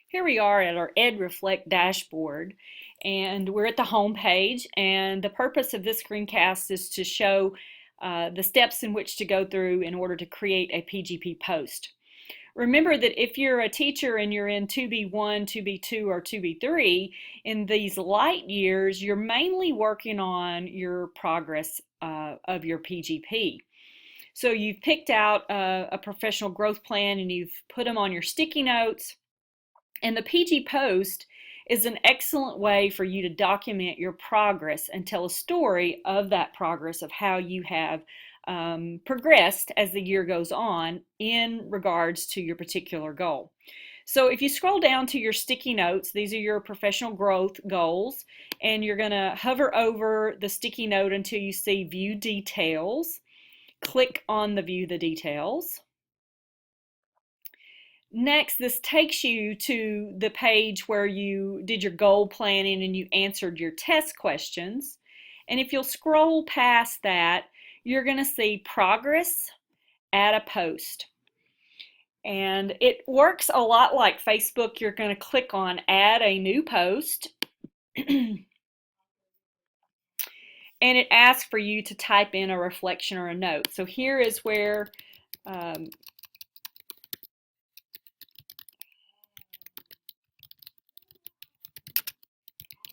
Here we are at our EdReflect dashboard, and we're at the home page, and the purpose of this screencast is to show the steps in which to go through in order to create a PGP post. Remember that if you're a teacher and you're in 2B1, 2B2, or 2B3, in these light years, you're mainly working on your progress of your PGP. So you've picked out a professional growth plan and you've put them on your sticky notes. And the PG Post is an excellent way for you to document your progress and tell a story of that progress of how you have progressed as the year goes on in regards to your particular goal. So if you scroll down to your sticky notes, these are your professional growth goals, and you're going to hover over the sticky note until you see View Details. Click on the View the Details. Next, this takes you to the page where you did your goal planning and you answered your test questions. And if you'll scroll past that, you're going to see Progress, Add a Post. And it works a lot like Facebook. You're going to click on Add a New Post. And it asks for you to type in a reflection or a note. So here is where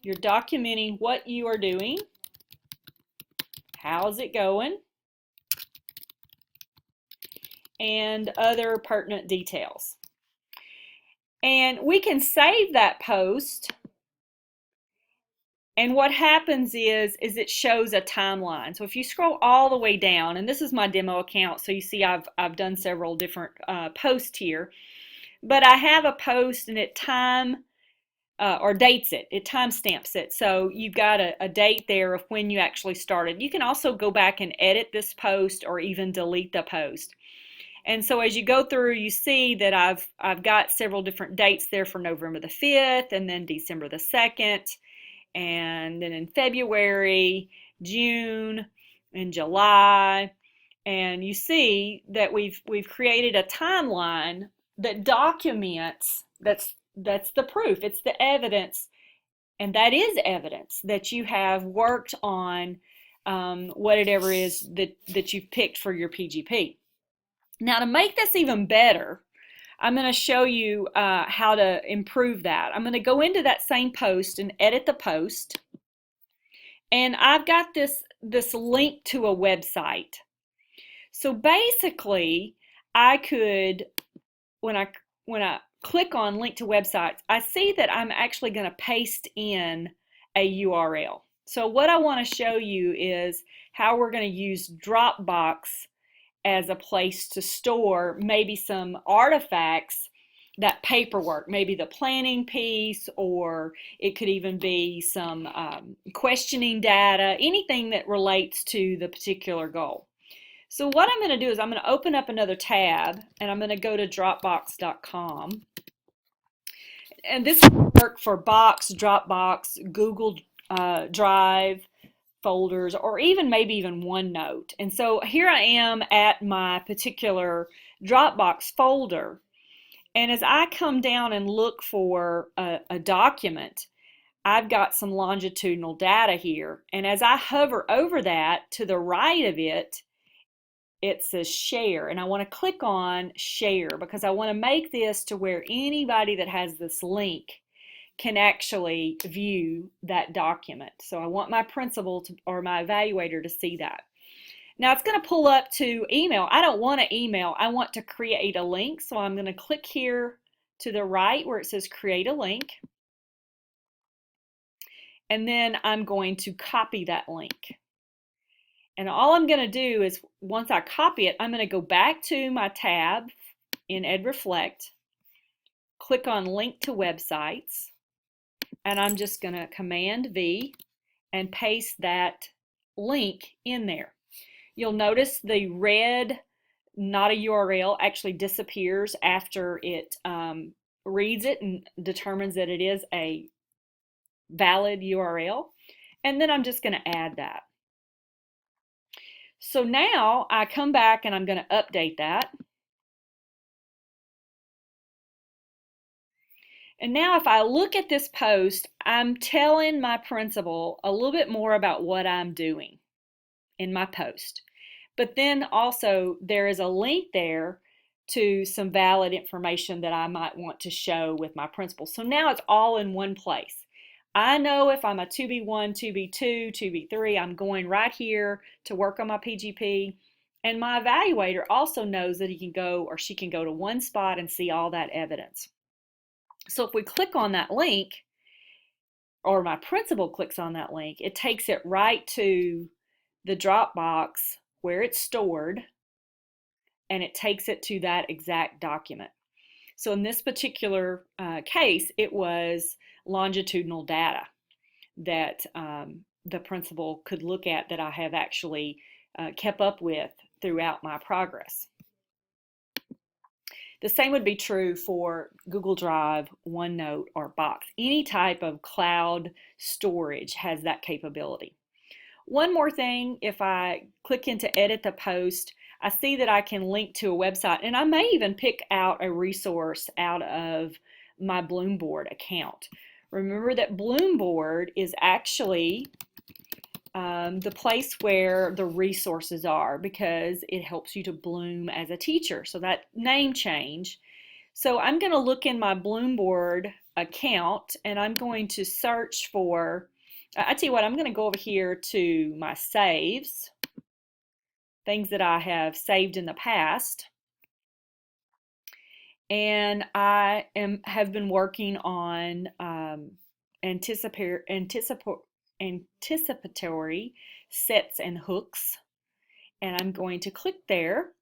you're documenting what you are doing, how's it going, and other pertinent details. And we can save that post, and what happens is it shows a timeline. So if you scroll all the way down, and this is my demo account, so you see I've done several different posts here, but I have a post and it dates it. It timestamps it. So you've got a date there of when you actually started. You can also go back and edit this post or even delete the post. And so as you go through, you see that I've got several different dates there for November the 5th, and then December the 2nd, and then in February, June, and July. And you see that we've created a timeline that documents, that's the proof, it's the evidence, and that is evidence that you have worked on whatever it is that you've picked for your PGP. Now, to make this even better, I'm going to show you how to improve that. I'm going to go into that same post and edit the post. And I've got this link to a website. So basically, I could, when I click on link to websites, I see that I'm actually going to paste in a URL. So what I want to show you is how we're going to use Dropbox as a place to store maybe some artifacts, that paperwork, maybe the planning piece, or it could even be some questioning data, anything that relates to the particular goal. So what I'm going to do is I'm going to open up another tab and I'm going to go to Dropbox.com. And this will work for Box, Dropbox, Google Drive, folders, or even maybe even OneNote. And so here I am at my particular Dropbox folder, and as I come down and look for a document, I've got some longitudinal data here, and as I hover over that, to the right of it, it says share, and I want to click on share because I want to make this to where anybody that has this link can actually view that document. So I want my principal or my evaluator to see that. Now it's going to pull up to email. I don't want to email. I want to create a link. So I'm going to click here to the right where it says create a link. And then I'm going to copy that link. And all I'm going to do is once I copy it, I'm going to go back to my tab in EdReflect, click on link to websites, and I'm just going to Command V and paste that link in there. You'll notice the red not a URL actually disappears after it reads it and determines that it is a valid URL. And then I'm just going to add that. So now I come back and I'm going to update that. And now if I look at this post, I'm telling my principal a little bit more about what I'm doing in my post. But then also there is a link there to some valid information that I might want to show with my principal. So now it's all in one place. I know if I'm a 2B1, 2B2, 2B3, I'm going right here to work on my PGP. And my evaluator also knows that he can go or she can go to one spot and see all that evidence. So if we click on that link, or my principal clicks on that link, it takes it right to the Dropbox where it's stored, and it takes it to that exact document. So in this particular case, it was longitudinal data that the principal could look at that I have actually kept up with throughout my progress. The same would be true for Google Drive, OneNote, or Box. Any type of cloud storage has that capability. One more thing, if I click into edit the post, I see that I can link to a website, and I may even pick out a resource out of my Bloomboard account. Remember that Bloomboard is actually the place where the resources are, because it helps you to bloom as a teacher. So that name change. So I'm going to look in my Bloomboard account, and I'm going to search for, I tell you what, I'm going to go over here to my saves, things that I have saved in the past. And I have been working on anticipatory sets and hooks. And I'm going to click there.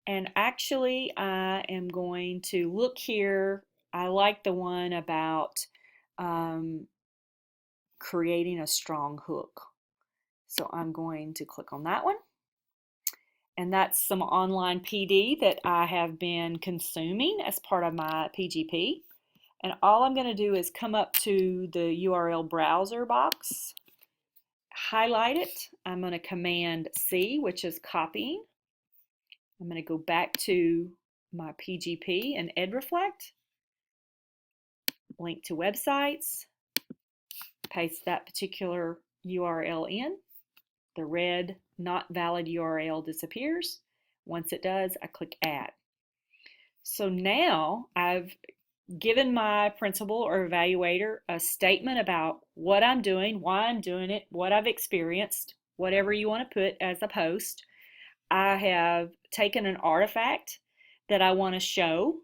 And actually, I am going to look here. I like the one about creating a strong hook. So I'm going to click on that one. And that's some online PD that I have been consuming as part of my PGP. And all I'm going to do is come up to the URL browser box, highlight it. I'm going to Command C, which is copying. I'm going to go back to my PGP and EdReflect, link to websites, paste that particular URL in. The red not valid URL disappears. Once it does, I click Add. So now I've given my principal or evaluator a statement about what I'm doing, why I'm doing it, what I've experienced, whatever you want to put as a post. I have taken an artifact that I want to show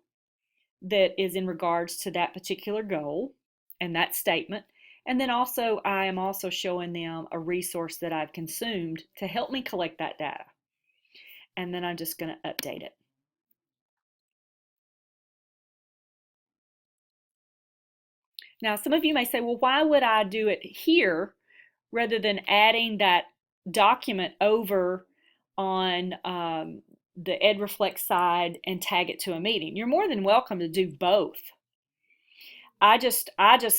that is in regards to that particular goal and that statement. And then also I am also showing them a resource that I've consumed to help me collect that data. And then I'm just going to update it. Now, some of you may say, well, why would I do it here rather than adding that document over on the EdReflect side and tag it to a meeting? You're more than welcome to do both. I just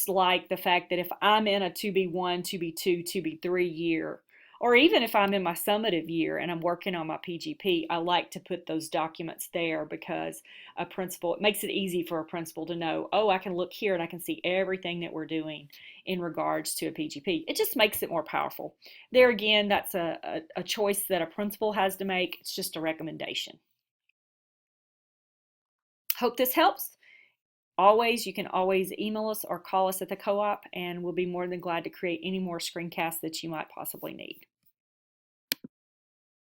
like the fact that if I'm in a 2B1, 2B2, 2B3 year, or even if I'm in my summative year and I'm working on my PGP, I like to put those documents there because a principal, it makes it easy for a principal to know, oh, I can look here and I can see everything that we're doing in regards to a PGP. It just makes it more powerful. There again, that's a choice that a principal has to make. It's just a recommendation. Hope this helps. You can always email us or call us at the co-op, and we'll be more than glad to create any more screencasts that you might possibly need.